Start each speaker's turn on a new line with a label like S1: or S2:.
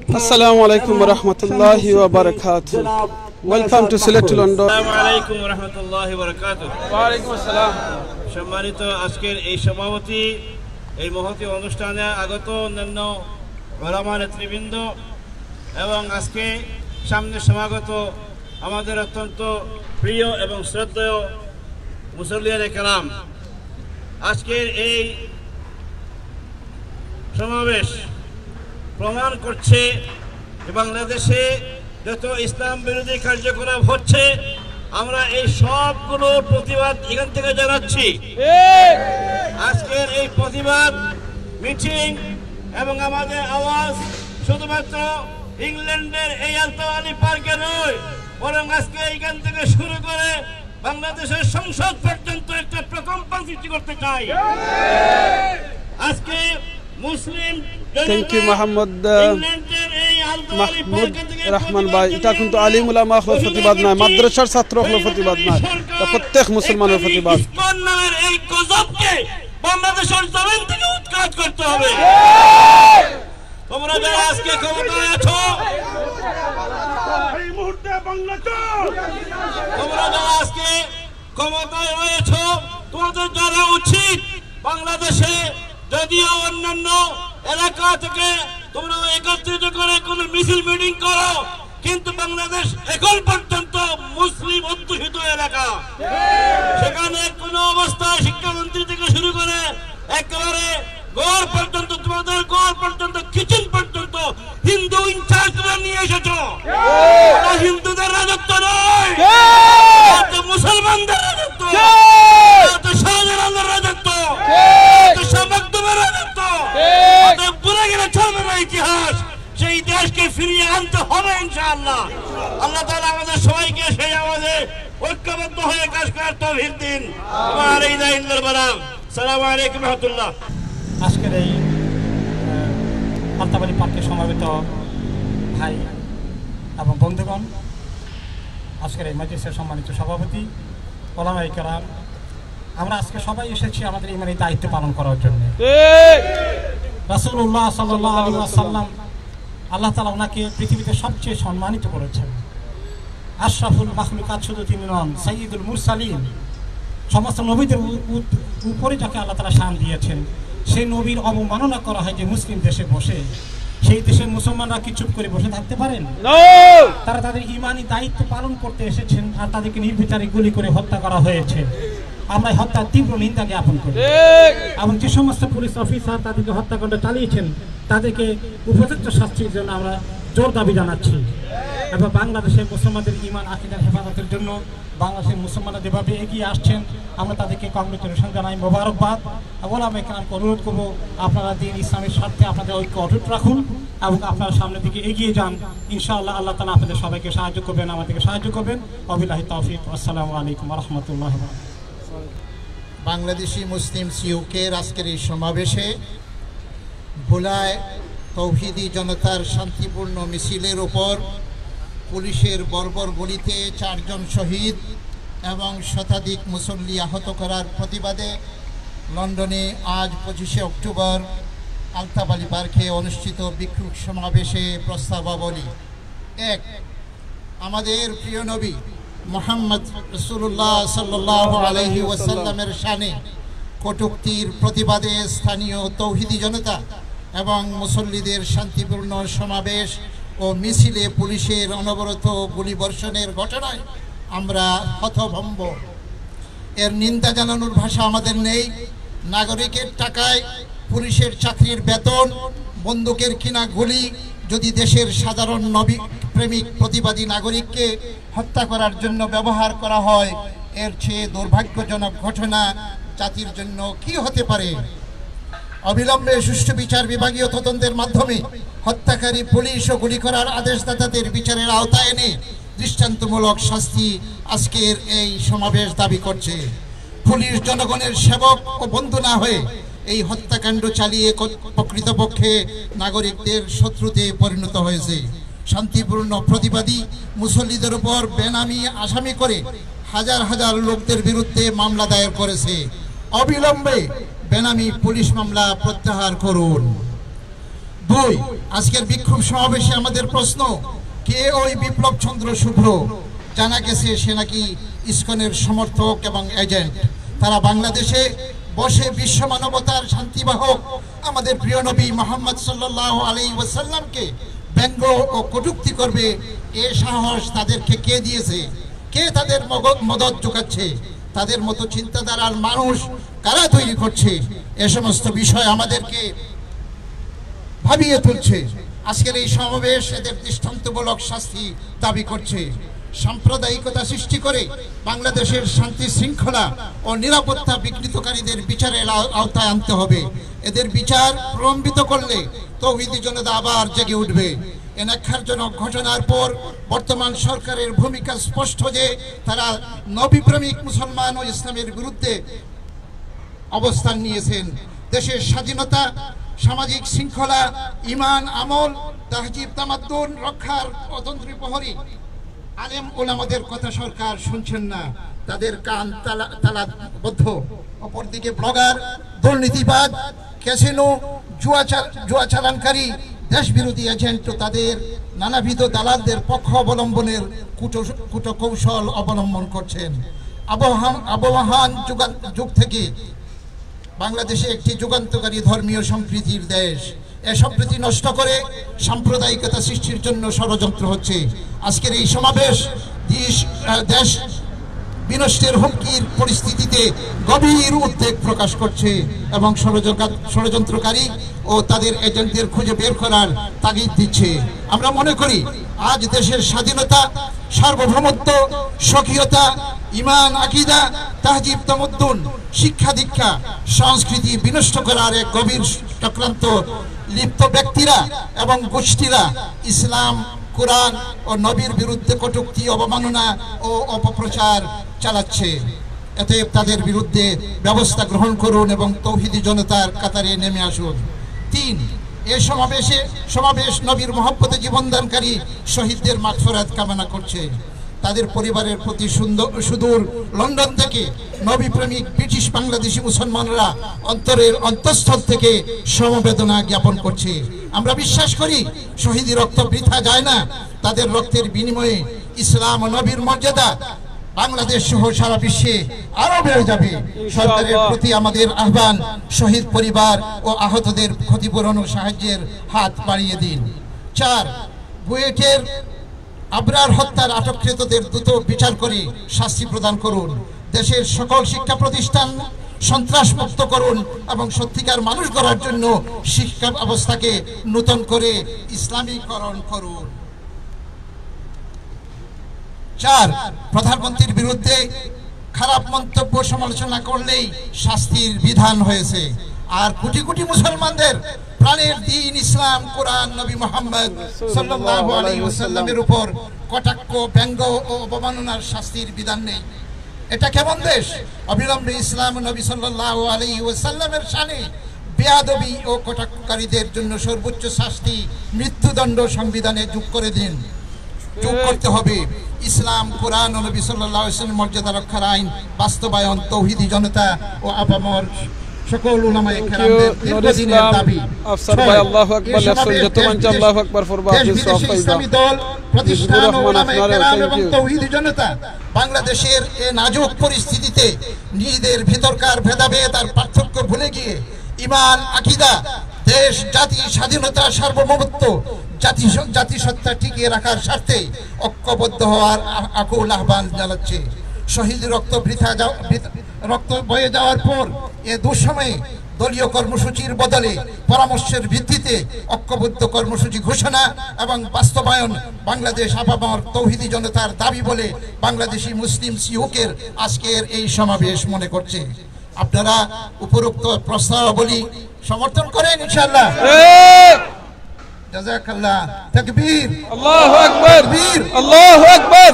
S1: Assalamu alaikum wa rahmatullahi wa barakatuh. Welcome to Sylhet to London.
S2: Assalamu alaikum wa rahmatullahi wa barakatuh.
S1: Wa alaikum assalam.
S2: সম্মানিত আজকের এই সভাপতি, এই মহতী অনুষ্ঠানে আগত অন্যান্য ওলামা নেতৃবৃন্দ এবং আজকে সামনে সমাগত আমাদের অত্যন্ত প্রিয় এবং শ্রদ্ধেয় মুসল্লিয়ানে কেরাম, আজকের এই সমাবেশ প্রমাণ করছে বাংলাদেশে যত ইসলাম বিরোধী কার্যকলাপ হচ্ছে আমরা এই সবগুলোর প্রতিবাদ এখান থেকে জানাচ্ছি। আজকের এই প্রতিবাদ মিটিং এবং আমাদের আওয়াজ শুধুমাত্র ইংল্যান্ডের এই আলতাওয়ালি পার্কে নয়, বরং আজকে এইখান থেকে শুরু করে বাংলাদেশের সংসদ পর্যন্ত একটা প্রকম্পন সৃষ্টি করতে চাই। আজকে মুসলিম
S1: Thank you Muhammad Mahmoud Rahman bhai. এটা কিন্তু আলিম উলামা হল প্রতিবাদ নয়, মাদ্রাসার ছাত্র হল প্রতিবাদ নয়, এটা প্রত্যেক মুসলমানের প্রতিবাদ।
S2: ইসকন নামের এই গজবকে বাংলাদেশের জমিন থেকে উৎখাত করতে হবে। তোমরা যারা আজকে ক্ষমতায় আছো, এই মুহূর্তে বাংলাদেশ, তোমরা যারা আজকে ক্ষমতায় রয়েছো, তোমাদের জানা উচিত বাংলাদেশে যদিও অন্যান্য এলাকা থেকে তোমরা একত্রিত করে কোন মিছিল মিটিং করো, কিন্তু বাংলাদেশ এখন পর্যন্ত মুসলিম অধ্যুষিত এলাকা। সেখানে কোন অবস্থায় শিক্ষামন্ত্রী থেকে শুরু করে একেবারে গড় পর্যন্ত, তোমাদের গড় পর্যন্ত, কিচেন পর্যন্ত হিন্দু ইনচার্জ তোমরা নিয়ে এসেছো। হিন্দুদের রাজত্ব নয়, মুসলমানদের রাজত্ব, শাহজালালের রাজত্ব, শাহবাগদুমের রাজত্ব। ভুলে গেলে চলবে না ইতিহাস, সেই দেশকে ফিরিয়ে আনতে হবে ইনশাআল্লাহ। আল্লাহ তাআলা আমাদের সবাইকে সেই আমাদের ঐক্যবদ্ধ হয়ে কাজ করার তৌফিক দিন। আসসালামু আলাইকুম ওয়া রাহমাতুল্লাহ।
S3: আজকের এই আলতাওয়ালি পার্কে সমবেত ভাই এবং বন্ধুগণ, আজকের এই মাজলিসের সম্মানিত সভাপতি, ওলামায়ে কেরাম, আমরা আজকে সবাই এসেছি আমাদের ইমানি দায়িত্ব পালন করার জন্য। রাসূলুল্লাহ সাল্লাল্লাহু আলাইহি ওয়াসাল্লাম, আল্লাহ তাআলা ওনাকে পৃথিবীতে সবচেয়ে সম্মানিত করেছেন। আশরাফুল মাখলুকাত শুধু তিনি নন, সাইয়্যিদুল মুরসালিন, সমস্ত নবীদের উপরে যাকে আল্লাহ তাআলা শান দিয়েছেন, সেই নবীর অবমাননা করা হয় যে মুসলিম দেশে বসে। সেই দেশের মুসলমানরা কি চুপ করে বসে থাকতে পারেন? তারা তাদের ইমানি দায়িত্ব পালন করতে এসেছেন, আর তাদেরকে নির্বিচারে গুলি করে হত্যা করা হয়েছে। আমরা হত্যার তীব্র নিন্দা জ্ঞাপন করি এবং যে সমস্ত পুলিশ অফিসার তাদেরকে হত্যাকাণ্ড চালিয়েছেন তাদেরকে উপযুক্ত শাস্তির জন্য আমরা জোর দাবি জানাচ্ছি। এবং বাংলাদেশের মুসলমানদের ইমান আকীদার হেফাজতের জন্য বাংলাদেশের মুসলমানরা যেভাবে এগিয়ে আসছেন, আমরা তাদেরকে কংগ্রেচুলেশন জানাই, মোবারকবাদ। ওলামায়ে কেরামকে অনুরোধ করব, আপনারা দিন ইসলামের স্বার্থে আপনাদের ঐক্য অটুট রাখুন এবং আপনারা সামনের দিকে এগিয়ে যান। ইনশাআল্লাহ আল্লাহ তাআলা আপনাদের সবাইকে সাহায্য করবেন, আমাদেরকে সাহায্য করবেন। ওয়াবিল্লাহি তাওফিক। আসসালামু আলাইকুম ওয়া রাহমাতুল্লাহি ওয়া বারাকাতুহু।
S4: বাংলাদেশি মুসলিম সিউকের আজকের এই সমাবেশে ভোলায় তৌহিদি জনতার শান্তিপূর্ণ মিছিলের ওপর পুলিশের বর্বর গুলিতে 4 জন শহীদ এবং শতাধিক মুসল্লি আহত করার প্রতিবাদে লন্ডনে আজ 25শে অক্টোবর আলতাওয়ালি পার্কে অনুষ্ঠিত বিক্ষোভ সমাবেশে প্রস্তাবাবলী। 1. আমাদের প্রিয় নবী মুহাম্মদ রাসূলুল্লাহ সাল্লাল্লাহু আলাইহি ওয়াসাল্লামের শানে কটূক্তির প্রতিবাদে স্থানীয় তৌহিদি জনতা এবং মুসল্লিদের শান্তিপূর্ণ সমাবেশ ও মিছিলে পুলিশের অনবরত গুলিবর্ষণের ঘটনায় আমরা হতভম্ব। এর নিন্দা জানানোর ভাষা আমাদের নেই। নাগরিকের টাকায় পুলিশের চাকরির বেতন, বন্দুকের কিনা গুলি যদি দেশের সাধারণ নবী প্রেমিক প্রতিবাদী নাগরিককে হত্যা করার জন্য ব্যবহার করা হয়, এর চেয়ে দুর্ভাগ্যজনক ঘটনা জাতির জন্য কি হতে পারে? অবিলম্বে সুষ্ঠু বিচার বিভাগীয় তদন্তের মাধ্যমে হত্যাকারী পুলিশ ও গুলি করার আদেশদাতাদের বিচারের আওতায় এনে দৃষ্টান্তমূলক শাস্তি আজকের এই সমাবেশ দাবি করছে। পুলিশ জনগণের সেবক ও বন্ধু না হয়ে এই হত্যাকাণ্ড চালিয়ে প্রকৃতপক্ষে নাগরিকদের শত্রুতে পরিণত হয়েছে। শান্তিপূর্ণ প্রতিবাদী মুসল্লিদের উপর বেনামি আসামি করে হাজার হাজার লোকদের বিরুদ্ধে মামলা দায়ের করেছে। অবিলম্বে বেনামি পুলিশ মামলা প্রত্যাহার করুন। দুই, আজকের বিক্ষোভ সমাবেশে আমাদের প্রশ্ন, কে ওই বিপ্লব চন্দ্র শুভ্র? জানা গেছে সে নাকি ইসকনের সমর্থক এবং এজেন্ট। তারা বাংলাদেশে বসে বিশ্ব মানবতার শান্তিবাহক আমাদের প্রিয় নবী মুহাম্মদ সাল্লাল্লাহু আলাইহি ওয়াসাল্লামকে ব্যঙ্গ ও কটূক্তি করবে, এ সাহস তাদেরকে কে দিয়েছে? কে তাদের মদত যোগাচ্ছে? তাদের মতো চিন্তাধারার মানুষ কারা তৈরি করছে? এ সমস্ত বিষয় আমাদেরকে ভাবিয়ে তুলছে। আজকের এই সমাবেশ এদের দৃষ্টান্তমূলক শাস্তি দাবি করছে। সাম্প্রদায়িকতা সৃষ্টি করে বাংলাদেশের শান্তি শৃঙ্খলা ও নিরাপত্তা বিঘ্নিতকারীদের বিচারের আওতায় আনতে হবে। এদের বিচার প্রলম্বিত করলে তৌহিদি জনতা আবার জেগে উঠবে। ন্যাক্কারজনক ঘটনার পর বর্তমান সরকারের ভূমিকা স্পষ্ট যে তারা নবীপ্রেমিক মুসলমান ও ইসলামের বিরুদ্ধে অবস্থান নিয়েছেন। দেশের স্বাধীনতা, সামাজিক শৃঙ্খলা, ঈমান, আমল, তাহজিব, তামাদ্দুন রক্ষার অতন্ত্রী প্রহরী আলেম ওলামাদের কথা সরকার শুনছেন না, তাদের কান তালাবদ্ধ। অপরদিকে ব্লগার, দুর্নীতিবাদ, ক্যাসিনো, জুয়া চালানকারী, দেশ বিরোধী এজেন্ট ও তাদের নানাবিধ দালালদের পক্ষ অবলম্বনের কূটকৌশল অবলম্বন করছেন। আবহাওয়ান যুগ থেকে বাংলাদেশে একটি যুগান্তকারী ধর্মীয় সম্প্রীতির দেশ। এ সম্প্রীতি নষ্ট করে সাম্প্রদায়িকতা সৃষ্টির জন্য ষড়যন্ত্র হচ্ছে। আজকের এই সমাবেশ দেশ বিনষ্টের হুমকির পরিস্থিতিতে গভীর উদ্বেগ প্রকাশ করছে এবং ষড়যন্ত্রকারী ও তাদের এজেন্টদের খুঁজে বের করার তাগিদ দিচ্ছে। আমরা মনে করি আজ দেশের স্বাধীনতা, সার্বভৌমত্ব, স্বকীয়তা, ঈমান, আকীদা, তাহজিব, তামাদ্দুন, শিক্ষা দীক্ষা, সংস্কৃতি বিনষ্ট করার এক গভীর চক্রান্ত লিপ্ত ব্যক্তিরা এবং গোষ্ঠীরা ইসলাম, কোরআন ও নবীর বিরুদ্ধে কটূক্তি, অবমাননা ও অপপ্রচার চালাচ্ছে। অতএব তাদের বিরুদ্ধে ব্যবস্থা গ্রহণ করুন এবং তৌহিদি জনতার কাতারে নেমে আসুন। ৩, এই সমাবেশ নবীর মহব্বতে জীবনদানকারী শহীদদের মাগফিরাত কামনা করছে। তাদের পরিবারের প্রতি সুদূর লন্ডন থেকে নবী প্রেমিক ব্রিটিশ বাংলাদেশি মুসলমানরা অন্তরের অন্তঃস্থল থেকে সমবেদনা জ্ঞাপন করছে। আমরা বিশ্বাস করি শহীদি রক্ত বৃথা যায় না। তাদের রক্তের বিনিময়ে ইসলাম ও নবীর মর্যাদা বাংলাদেশ সহ সারা বিশ্বে আরো বেড়ে যাবে। সরকারের প্রতি আমাদের আহ্বান, শহীদ পরিবার ও আহতদের ক্ষতিপূরণ ও সাহায্যের হাত বাড়িয়ে দিন। ৪, বুয়েটের আবরার হত্যার আটককৃতদের দ্রুত বিচার করে শাস্তি প্রদান করুন। দেশের সকল শিক্ষা প্রতিষ্ঠান সন্ত্রাসমুক্ত করুন এবং সত্যিকার মানুষ গড়ার জন্য শিক্ষা ব্যবস্থাকে নূতন করে ইসলামীকরণ করুন। ৪, প্রধানমন্ত্রীর বিরুদ্ধে খারাপ মন্তব্য সমালোচনা করলেই শাস্তির বিধান হয়েছে। আর কোটি কোটি মুসলমানদের প্রাণের দিন ইসলাম, কোরআন, নবী মুহাম্মদ সাল্লাল্লাহু আলাইহি ওয়াসাল্লামের উপর কটাক্ষ, ব্যঙ্গ ও অবমাননার শাস্তির বিধান নেই। এটা কেমন দেশ? অবিলম্বে ইসলাম, নবী সাল্লাল্লাহু আলাইহি ওয়াসাল্লামের শানে বেয়াদবি ও কটাক্ষকারীদের জন্য সর্বোচ্চ শাস্তি মৃত্যুদণ্ড সংবিধানে যোগ করে দিন। যোগ করতে হবে। ইসলাম, কোরআন ও নবী সাল্লাল্লাহু আলাইহি ওয়াসাল্লামের মর্যাদা রক্ষার আইন বাস্তবায়ন তৌহিদি জনতা ও আপামর সকল উলামায়ে কেরামদের দীর্ঘদিনের দাবি।
S1: আফসার ভাই আল্লাহু আকবার, লেফসন যত মঞ্চ আল্লাহু আকবার ফর বাদ
S4: ইসলামী দল প্রতিষ্ঠান ও উলামায়ে কেরাম এবং তৌহিদি জনতা বাংলাদেশের এই নাজুক পরিস্থিতিতে নিজেদের ভিতরকার ভেদাভেদ আর পার্থক্য ভুলে গিয়ে ঈমান, আকীদা, দেশ, জাতি, স্বাধীনতা, সার্বভৌমত্ব, জাতিসত্তা টিকিয়ে রাখার স্বার্থে ঐক্যবদ্ধ হওয়ার আকুল আহ্বান জানাচ্ছে। শহীদ রক্ত বয়ে যাওয়ার পর এ দুঃসময়ে দলীয় কর্মসূচির বদলে পরামর্শের ভিত্তিতে ঐক্যবদ্ধ কর্মসূচি ঘোষণা এবং বাস্তবায়ন বাংলাদেশ আপামর তৌহিদি জনতার দাবি বলে বাংলাদেশি মুসলিম সিউকের আজকের এই সমাবেশ মনে করছে। আপনারা উপরোক্ত প্রস্তাবলী সমর্থন করেন ইনশাআল্লাহ। জাযাকাল্লাহ। তাকবীর, আল্লাহু আকবার, আল্লাহু আকবার।